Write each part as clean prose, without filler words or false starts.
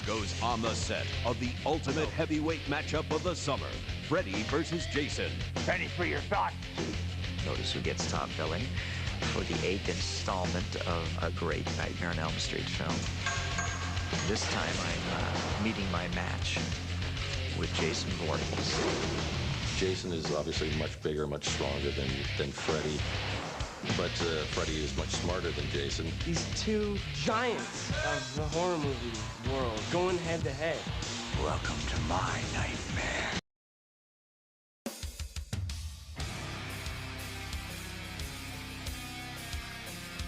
goes on the set of the ultimate heavyweight matchup of the summer, Freddy vs. Jason. Ready for your thoughts? Notice who gets top billing for the 8th installment of a great Nightmare on Elm Street film. This time I'm meeting my match with Jason Voorhees. Jason is obviously much bigger, much stronger than Freddy. But Freddy is much smarter than Jason. These two giants of the horror movie world going head to head. Welcome to my nightmare.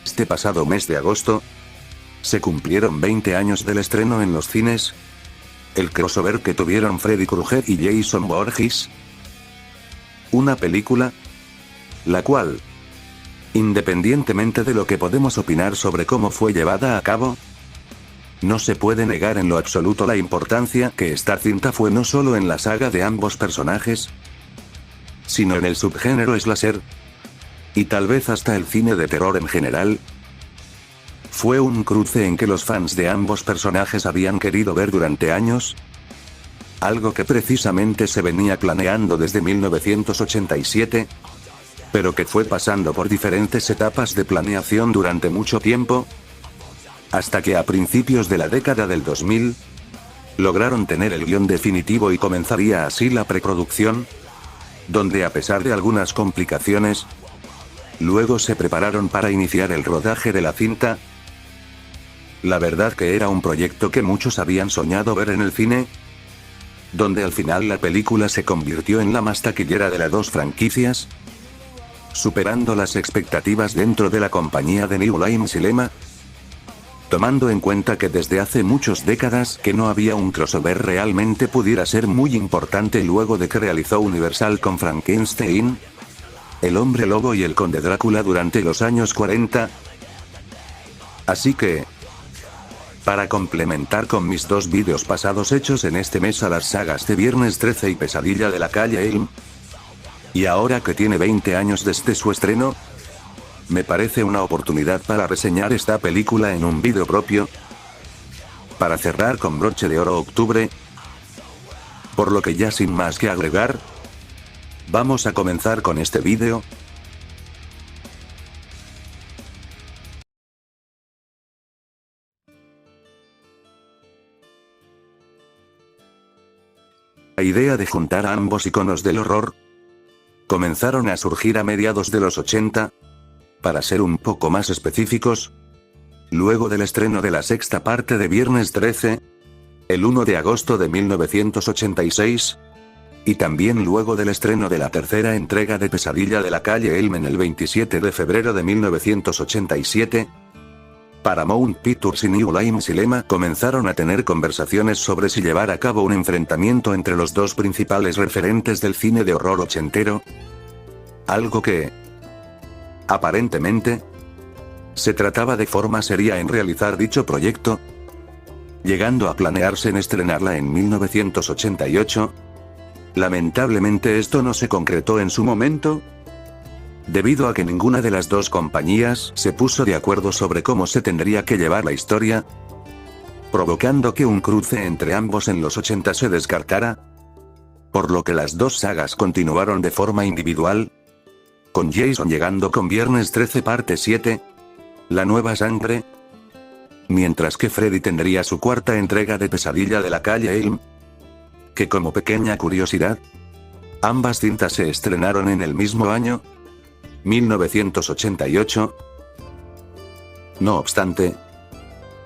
Este pasado mes de agosto, se cumplieron 20 años del estreno en los cines. El crossover que tuvieron Freddy Krueger y Jason Voorhees. Una película, la cual, independientemente de lo que podemos opinar sobre cómo fue llevada a cabo, no se puede negar en lo absoluto la importancia que esta cinta fue no solo en la saga de ambos personajes, sino en el subgénero slasher, y tal vez hasta el cine de terror en general. Fue un cruce en que los fans de ambos personajes habían querido ver durante años, algo que precisamente se venía planeando desde 1987, pero que fue pasando por diferentes etapas de planeación durante mucho tiempo, hasta que a principios de la década del 2000, lograron tener el guión definitivo y comenzaría así la preproducción, donde a pesar de algunas complicaciones, luego se prepararon para iniciar el rodaje de la cinta. La verdad que era un proyecto que muchos habían soñado ver en el cine, donde al final la película se convirtió en la más taquillera de las dos franquicias, superando las expectativas dentro de la compañía de New Line Cinema, tomando en cuenta que desde hace muchas décadas que no había un crossover realmente pudiera ser muy importante luego de que realizó Universal con Frankenstein, El Hombre Lobo y El Conde Drácula durante los años 40. Así que, para complementar con mis dos vídeos pasados hechos en este mes a las sagas de Viernes 13 y Pesadilla de la calle Elm, y ahora que tiene 20 años desde su estreno, me parece una oportunidad para reseñar esta película en un vídeo propio, para cerrar con broche de oro octubre. Por lo que ya sin más que agregar, vamos a comenzar con este vídeo. La idea de juntar a ambos iconos del horror comenzaron a surgir a mediados de los 80, para ser un poco más específicos, luego del estreno de la sexta parte de Viernes 13, el 1 de agosto de 1986, y también luego del estreno de la tercera entrega de Pesadilla de la calle Elm en el 27 de febrero de 1987. Paramount Pictures y New Line Cinema comenzaron a tener conversaciones sobre si llevar a cabo un enfrentamiento entre los dos principales referentes del cine de horror ochentero. Algo que, aparentemente, se trataba de forma seria en realizar dicho proyecto, llegando a planearse en estrenarla en 1988. Lamentablemente esto no se concretó en su momento, debido a que ninguna de las dos compañías se puso de acuerdo sobre cómo se tendría que llevar la historia, provocando que un cruce entre ambos en los 80 se descartara, por lo que las dos sagas continuaron de forma individual, con Jason llegando con Viernes 13 parte 7, La Nueva Sangre, mientras que Freddy tendría su cuarta entrega de Pesadilla de la calle Elm, que como pequeña curiosidad, ambas cintas se estrenaron en el mismo año, 1988. No obstante,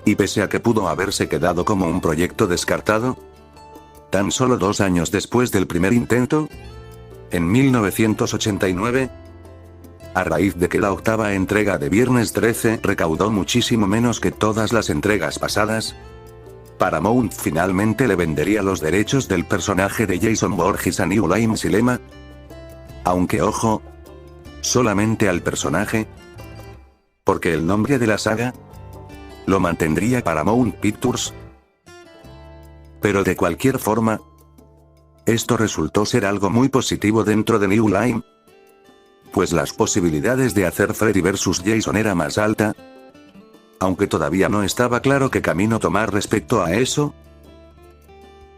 y pese a que pudo haberse quedado como un proyecto descartado, tan solo 2 años después del primer intento, en 1989, a raíz de que la octava entrega de Viernes 13 recaudó muchísimo menos que todas las entregas pasadas, Paramount finalmente le vendería los derechos del personaje de Jason Voorhees a New Line Cinema. Aunque ojo, solamente al personaje, porque el nombre de la saga lo mantendría Paramount Pictures. Pero de cualquier forma, esto resultó ser algo muy positivo dentro de New Line, pues las posibilidades de hacer Freddy vs. Jason era más alta, aunque todavía no estaba claro qué camino tomar respecto a eso.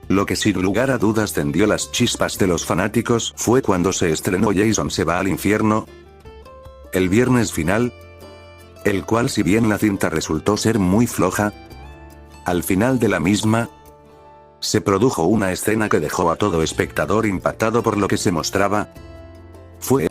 Lo que sin lugar a dudas tendió las chispas de los fanáticos fue cuando se estrenó Jason se va al infierno, el viernes final, el cual, si bien la cinta resultó ser muy floja, al final de la misma, se produjo una escena que dejó a todo espectador impactado por lo que se mostraba. Fue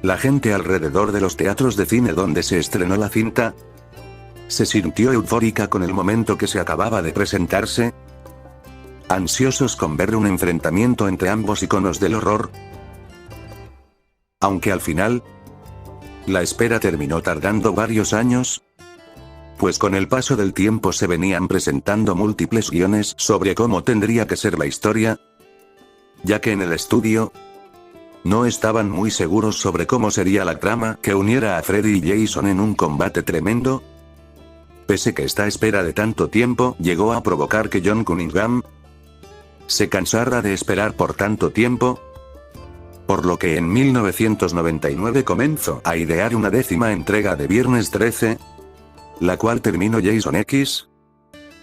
la gente alrededor de los teatros de cine donde se estrenó la cinta se sintió eufórica con el momento que se acababa de presentarse, ansiosos con ver un enfrentamiento entre ambos iconos del horror. Aunque al final, la espera terminó tardando varios años, pues con el paso del tiempo se venían presentando múltiples guiones sobre cómo tendría que ser la historia, ya que en el estudio no estaban muy seguros sobre cómo sería la trama que uniera a Freddy y Jason en un combate tremendo. Pese que esta espera de tanto tiempo llegó a provocar que John Cunningham se cansara de esperar por tanto tiempo, por lo que en 1999 comenzó a idear una 10ª entrega de Viernes 13, la cual terminó Jason X,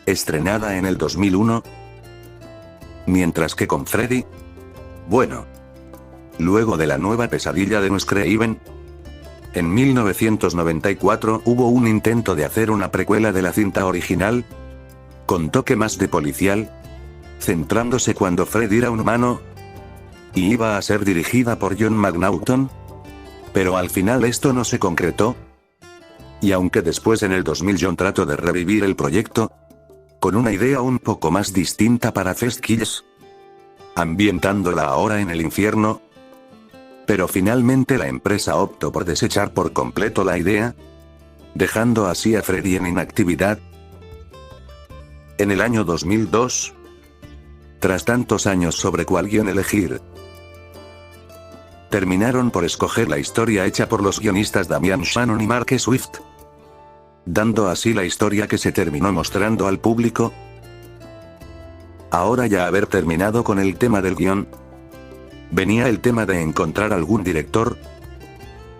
estrenada en el 2001, mientras que con Freddy, bueno, luego de la nueva pesadilla de Wes Craven, en 1994 hubo un intento de hacer una precuela de la cinta original, con toque más de policial, centrándose cuando Freddy era un humano, y iba a ser dirigida por John McNaughton, pero al final esto no se concretó, y aunque después en el 2000 John trató de revivir el proyecto, con una idea un poco más distinta para Fest Kills, ambientándola ahora en el infierno, pero finalmente la empresa optó por desechar por completo la idea, dejando así a Freddy en inactividad. En el año 2002, tras tantos años sobre cuál guion elegir, terminaron por escoger la historia hecha por los guionistas Damian Shannon y Mark Swift, dando así la historia que se terminó mostrando al público. Ahora, ya haber terminado con el tema del guión, venía el tema de encontrar algún director,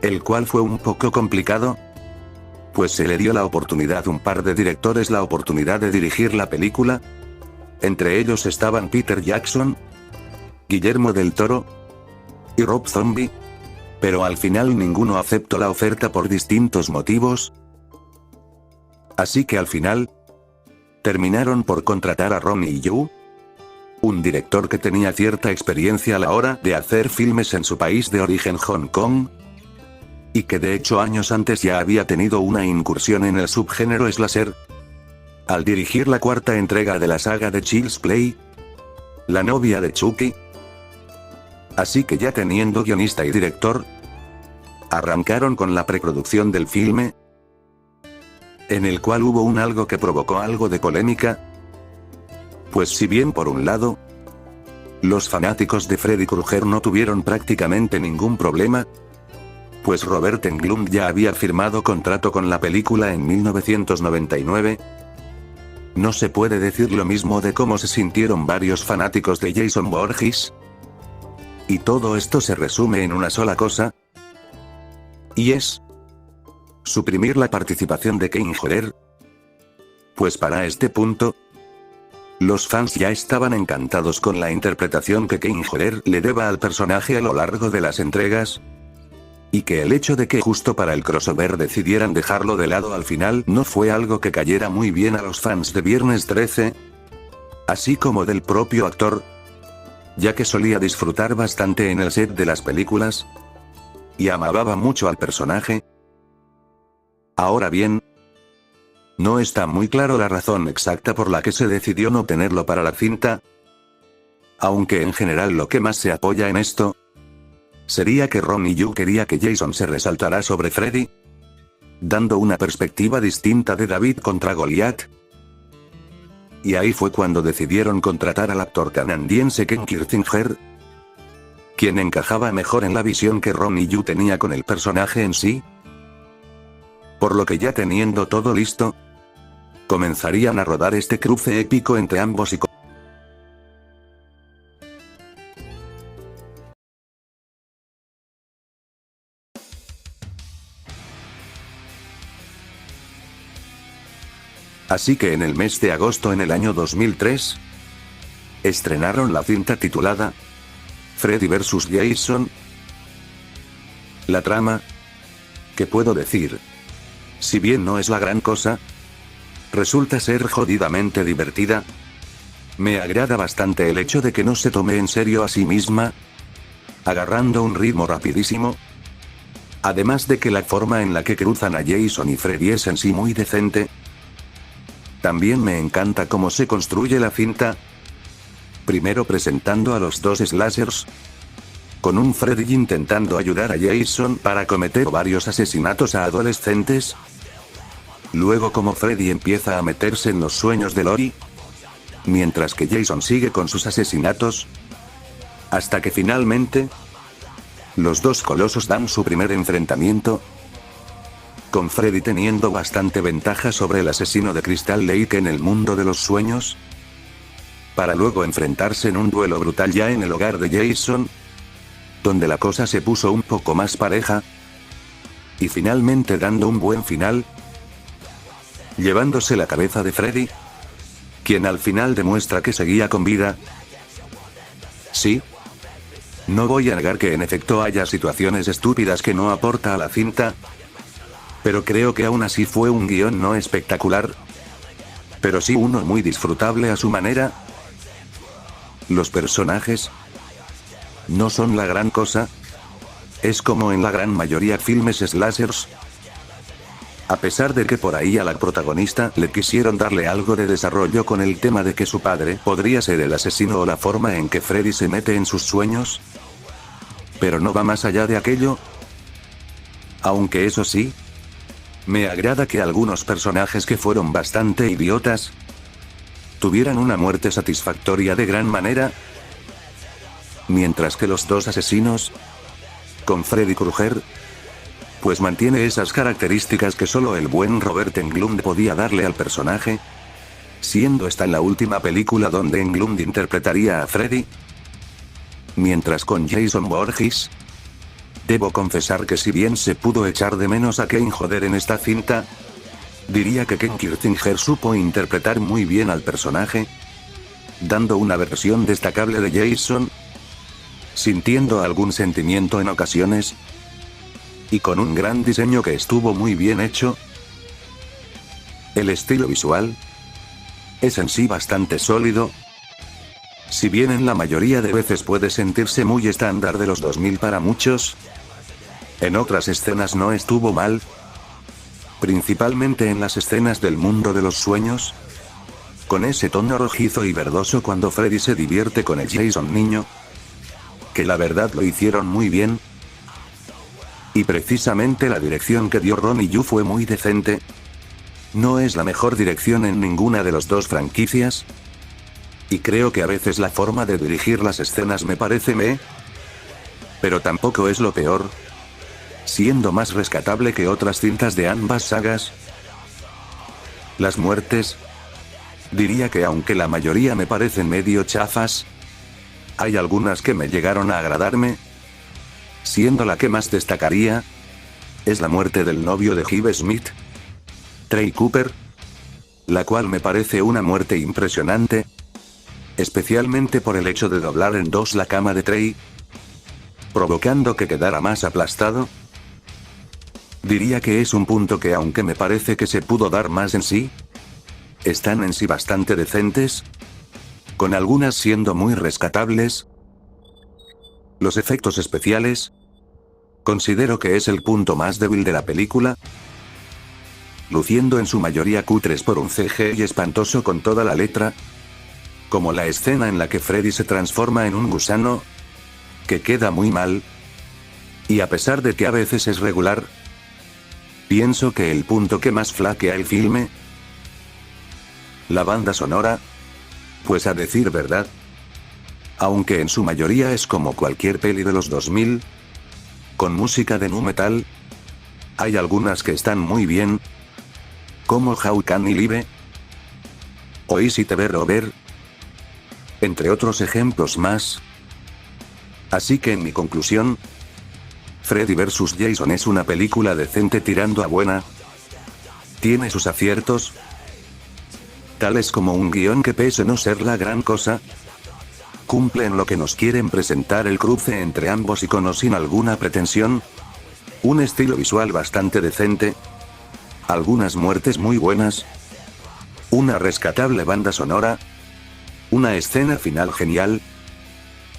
el cual fue un poco complicado, pues se le dio la oportunidad a un par de directores la oportunidad de dirigir la película. Entre ellos estaban Peter Jackson, Guillermo del Toro y Rob Zombie, pero al final ninguno aceptó la oferta por distintos motivos. Así que al final, terminaron por contratar a Ronnie Yu, un director que tenía cierta experiencia a la hora de hacer filmes en su país de origen, Hong Kong, y que de hecho años antes ya había tenido una incursión en el subgénero slasher, al dirigir la 4ª entrega de la saga de Child's Play, La novia de Chucky. Así que ya teniendo guionista y director, arrancaron con la preproducción del filme, en el cual hubo algo que provocó algo de polémica. Pues si bien por un lado, los fanáticos de Freddy Krueger no tuvieron prácticamente ningún problema, pues Robert Englund ya había firmado contrato con la película en 1999, no se puede decir lo mismo de cómo se sintieron varios fanáticos de Jason Voorhees. Y todo esto se resume en una sola cosa, y es suprimir la participación de Kane Hodder. Pues para este punto, los fans ya estaban encantados con la interpretación que Kane Hodder le deba al personaje a lo largo de las entregas, y que el hecho de que justo para el crossover decidieran dejarlo de lado al final no fue algo que cayera muy bien a los fans de Viernes 13, así como del propio actor, ya que solía disfrutar bastante en el set de las películas y amaba mucho al personaje. Ahora bien, no está muy claro la razón exacta por la que se decidió no tenerlo para la cinta, aunque en general lo que más se apoya en esto sería que Ron y Yu quería que Jason se resaltara sobre Freddy, dando una perspectiva distinta de David contra Goliath. Y ahí fue cuando decidieron contratar al actor canadiense Ken Kirzinger, quien encajaba mejor en la visión que Ron y Yu tenía con el personaje en sí. Por lo que ya teniendo todo listo, comenzarían a rodar este cruce épico entre ambos y Así que en el mes de agosto en el año 2003, estrenaron la cinta titulada Freddy vs. Jason. La trama, ¿qué puedo decir? Si bien no es la gran cosa, resulta ser jodidamente divertida. Me agrada bastante el hecho de que no se tome en serio a sí misma, agarrando un ritmo rapidísimo. Además de que la forma en la que cruzan a Jason y Freddy es en sí muy decente. También me encanta cómo se construye la cinta. Primero presentando a los dos slashers, con un Freddy intentando ayudar a Jason para cometer varios asesinatos a adolescentes. Luego como Freddy empieza a meterse en los sueños de Lori, mientras que Jason sigue con sus asesinatos. Hasta que finalmente, los dos colosos dan su primer enfrentamiento, con Freddy teniendo bastante ventaja sobre el asesino de Crystal Lake en el mundo de los sueños, para luego enfrentarse en un duelo brutal ya en el hogar de Jason, donde la cosa se puso un poco más pareja, y finalmente dando un buen final, llevándose la cabeza de Freddy, quien al final demuestra que seguía con vida. Sí, no voy a negar que en efecto haya situaciones estúpidas que no aporta a la cinta, pero creo que aún así fue un guión no espectacular, pero sí uno muy disfrutable a su manera. Los personajes no son la gran cosa, es como en la gran mayoría filmes slashers. A pesar de que por ahí a la protagonista le quisieron darle algo de desarrollo con el tema de que su padre podría ser el asesino o la forma en que Freddy se mete en sus sueños, pero no va más allá de aquello. Aunque eso sí, me agrada que algunos personajes que fueron bastante idiotas tuvieran una muerte satisfactoria de gran manera, mientras que los dos asesinos, con Freddy Krueger, pues mantiene esas características que solo el buen Robert Englund podía darle al personaje, siendo esta en la última película donde Englund interpretaría a Freddy. Mientras con Jason Voorhees, debo confesar que si bien se pudo echar de menos a Kane Hodder en esta cinta, diría que Ken Kirzinger supo interpretar muy bien al personaje, dando una versión destacable de Jason, sintiendo algún sentimiento en ocasiones, y con un gran diseño que estuvo muy bien hecho. El estilo visual es en sí bastante sólido, si bien en la mayoría de veces puede sentirse muy estándar de los 2000 para muchos, en otras escenas no estuvo mal, principalmente en las escenas del mundo de los sueños, con ese tono rojizo y verdoso cuando Freddy se divierte con el Jason niño, que la verdad lo hicieron muy bien. Y precisamente la dirección que dio Ron y Yu fue muy decente. No es la mejor dirección en ninguna de las dos franquicias, y creo que a veces la forma de dirigir las escenas me parece pero tampoco es lo peor, siendo más rescatable que otras cintas de ambas sagas. Las muertes, diría que aunque la mayoría me parecen medio chafas, hay algunas que me llegaron a agradarme, siendo la que más destacaría es la muerte del novio de Jive Smith, Trey Cooper, la cual me parece una muerte impresionante, especialmente por el hecho de doblar en dos la cama de Trey, provocando que quedara más aplastado. Diría que es un punto que, aunque me parece que se pudo dar más en sí, están en sí bastante decentes, con algunas siendo muy rescatables, Los efectos especiales considero que es el punto más débil de la película, luciendo en su mayoría cutres por un CGI espantoso con toda la letra, como la escena en la que Freddy se transforma en un gusano, que queda muy mal, y a pesar de que a veces es regular, pienso que el punto que más flaquea el filme, la banda sonora, pues a decir verdad, aunque en su mayoría es como cualquier peli de los 2000, con música de nu metal, hay algunas que están muy bien, como How Can I Live, o Easy to Bear Over, entre otros ejemplos más. Así que en mi conclusión, Freddy vs. Jason es una película decente tirando a buena, tiene sus aciertos, tales como un guión que pese no ser la gran cosa, cumple en lo que nos quieren presentar el cruce entre ambos iconos sin alguna pretensión, un estilo visual bastante decente, algunas muertes muy buenas, una rescatable banda sonora, una escena final genial,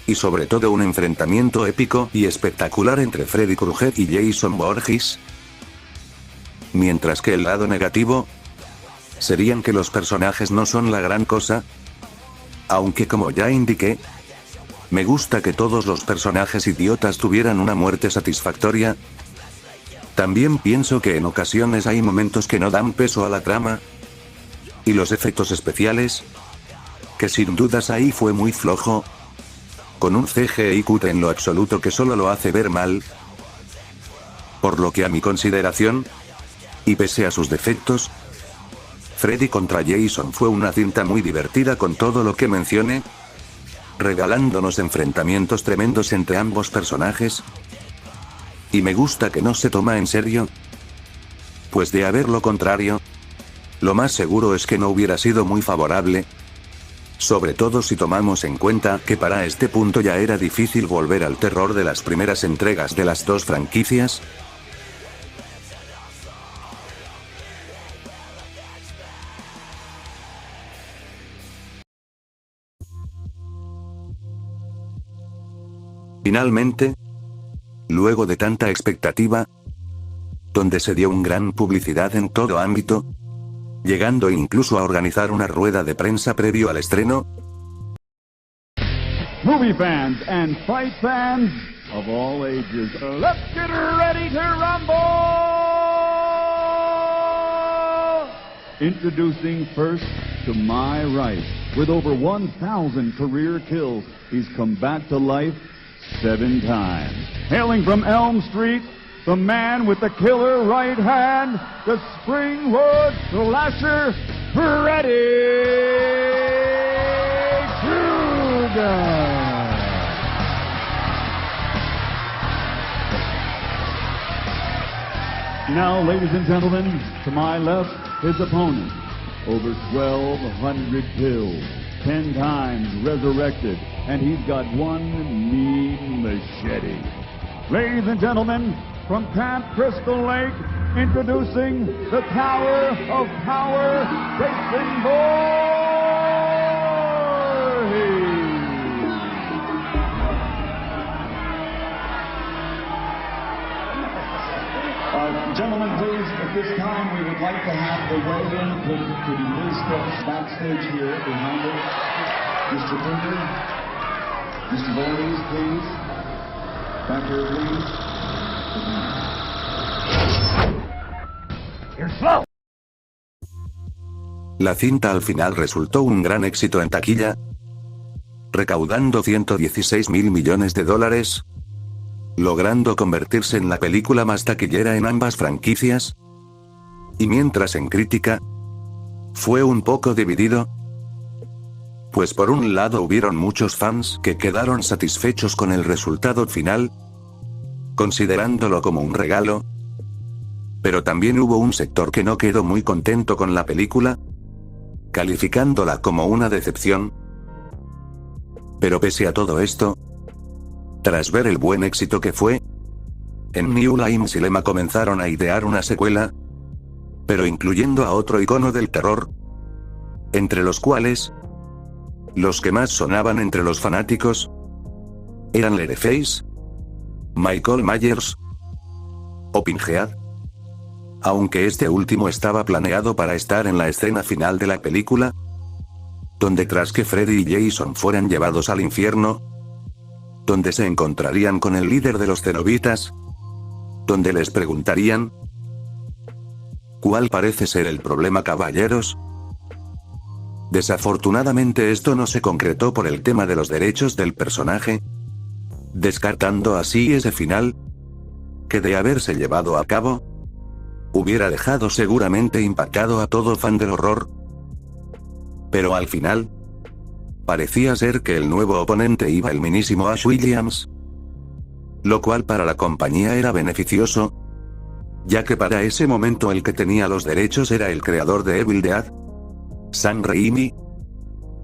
y sobre todo un enfrentamiento épico y espectacular entre Freddy Krueger y Jason Voorhees. Mientras que el lado negativo serían que los personajes no son la gran cosa, aunque como ya indiqué, me gusta que todos los personajes idiotas tuvieran una muerte satisfactoria. También pienso que en ocasiones hay momentos que no dan peso a la trama, y los efectos especiales, que sin dudas ahí fue muy flojo, con un CGI cutre en lo absoluto que solo lo hace ver mal. Por lo que a mi consideración, y pese a sus defectos, Freddy contra Jason fue una cinta muy divertida con todo lo que mencioné, regalándonos enfrentamientos tremendos entre ambos personajes. Y me gusta que no se toma en serio, pues de haber lo contrario, lo más seguro es que no hubiera sido muy favorable, sobre todo si tomamos en cuenta que para este punto ya era difícil volver al terror de las primeras entregas de las dos franquicias. Finalmente, luego de tanta expectativa, donde se dio una gran publicidad en todo ámbito, llegando incluso a organizar una rueda de prensa previo al estreno, Movie fans and fight fans of all ages, let's get ready to rumble! Introducing first, to my right, with over 1,000 career kills, he's come back to life 7 times. Hailing from Elm Street, the man with the killer right hand, the Springwood slasher, Freddy Krueger. Now, ladies and gentlemen, to my left, his opponent, over 1,200 kills, 10 times resurrected, and he's got one mean machete. Ladies and gentlemen, from Camp Crystal Lake, introducing the Tower of Power, Jason Voorhees. Gentlemen, please, at this time, we would like to have the weigh-in. Could you please step backstage here behind us? Mr. Pinker, Mr. Voorhees, please. Back here, please. You're slow. La cinta al final resultó un gran éxito en taquilla, recaudando $116.000 millones, logrando convertirse en la película más taquillera en ambas franquicias. Y mientras en crítica, fue un poco dividido, pues por un lado hubieron muchos fans que quedaron satisfechos con el resultado final, considerándolo como un regalo, pero también hubo un sector que no quedó muy contento con la película, calificándola como una decepción. Pero pese a todo esto, tras ver el buen éxito que fue, en New Line Cinema comenzaron a idear una secuela, pero incluyendo a otro icono del terror, entre los cuales, los que más sonaban entre los fanáticos, ¿Eran Leatherface? ¿Michael Myers? ¿O Pinhead? Aunque este último estaba planeado para estar en la escena final de la película, donde tras que Freddy y Jason fueran llevados al infierno, donde se encontrarían con el líder de los cenobitas, donde les preguntarían: ¿cuál parece ser el problema, caballeros? Desafortunadamente esto no se concretó por el tema de los derechos del personaje, descartando así ese final, que de haberse llevado a cabo, hubiera dejado seguramente impactado a todo fan del horror. Pero al final, parecía ser que el nuevo oponente iba el mismísimo Ash Williams, lo cual para la compañía era beneficioso, ya que para ese momento el que tenía los derechos era el creador de Evil Dead, Sam Raimi,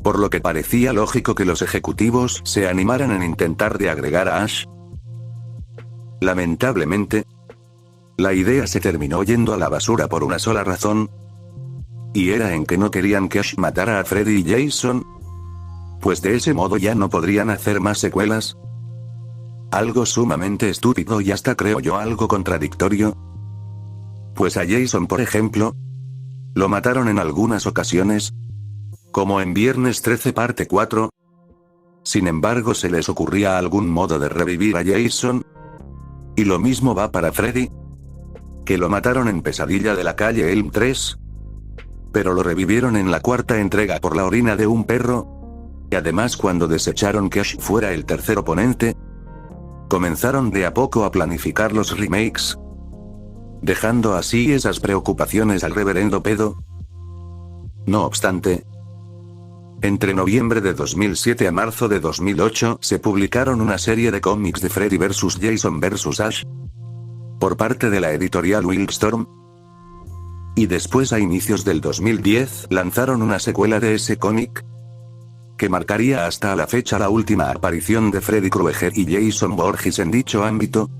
por lo que parecía lógico que los ejecutivos se animaran en intentar de agregar a Ash. Lamentablemente, la idea se terminó yendo a la basura por una sola razón, y era en que no querían que Ash matara a Freddy y Jason, pues de ese modo ya no podrían hacer más secuelas. Algo sumamente estúpido y hasta creo yo algo contradictorio. Pues a Jason, por ejemplo, lo mataron en algunas ocasiones, como en Viernes 13 parte 4. Sin embargo, se les ocurría algún modo de revivir a Jason. Y lo mismo va para Freddy, que lo mataron en Pesadilla de la calle Elm 3, pero lo revivieron en la cuarta entrega por la orina de un perro. Y además, cuando desecharon que Ash fuera el tercer oponente, comenzaron de a poco a planificar los remakes, dejando así esas preocupaciones al reverendo pedo. No obstante, entre noviembre de 2007 a marzo de 2008 se publicaron una serie de cómics de Freddy vs. Jason vs. Ash, por parte de la editorial Wildstorm, y después a inicios del 2010 lanzaron una secuela de ese cómic, que marcaría hasta la fecha la última aparición de Freddy Krueger y Jason Voorhees en dicho ámbito.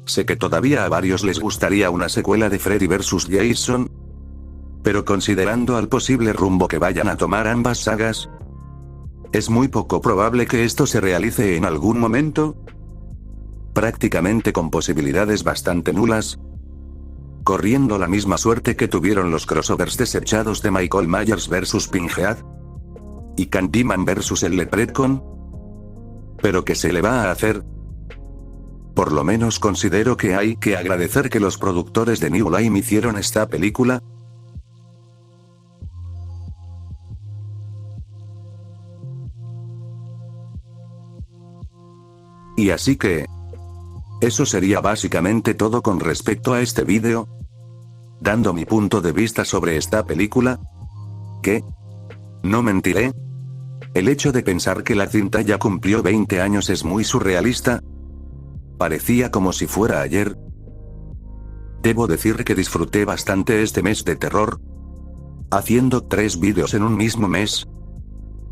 Sé que todavía a varios les gustaría una secuela de Freddy vs. Jason, pero considerando al posible rumbo que vayan a tomar ambas sagas, es muy poco probable que esto se realice en algún momento, prácticamente con posibilidades bastante nulas, corriendo la misma suerte que tuvieron los crossovers desechados de Michael Myers vs. Pinhead y Candyman vs. el Leprechaun. Pero ¿qué se le va a hacer? Por lo menos considero que hay que agradecer que los productores de New Line hicieron esta película. Y así que eso sería básicamente todo con respecto a este vídeo, dando mi punto de vista sobre esta película, que, no mentiré, el hecho de pensar que la cinta ya cumplió 20 años es muy surrealista. Parecía como si fuera ayer. Debo decir que disfruté bastante este mes de terror, haciendo 3 vídeos en un mismo mes,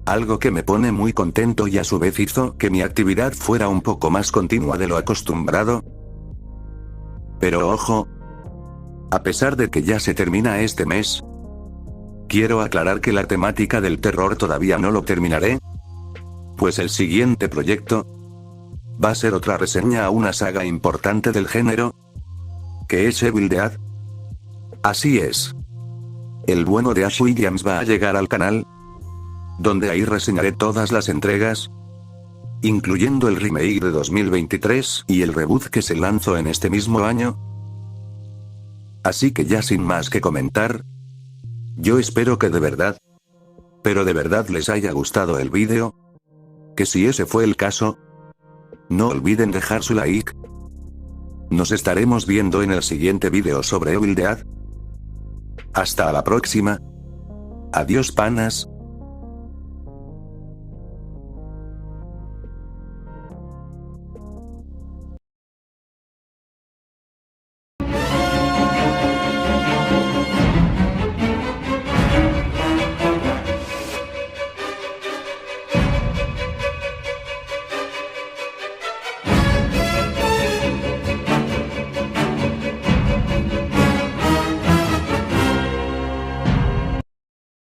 algo que me pone muy contento y a su vez hizo que mi actividad fuera un poco más continua de lo acostumbrado. Pero ojo, a pesar de que ya se termina este mes, quiero aclarar que la temática del terror todavía no lo terminaré, pues el siguiente proyecto va a ser otra reseña a una saga importante del género, que es Evil Dead. Así es. El bueno de Ash Williams va a llegar al canal, donde ahí reseñaré todas las entregas, incluyendo el remake de 2023 y el reboot que se lanzó en este mismo año. Así que ya sin más que comentar, yo espero que de verdad, pero de verdad les haya gustado el vídeo, que si ese fue el caso, no olviden dejar su like. Nos estaremos viendo en el siguiente vídeo sobre Evil Dead. Hasta la próxima. Adiós, panas.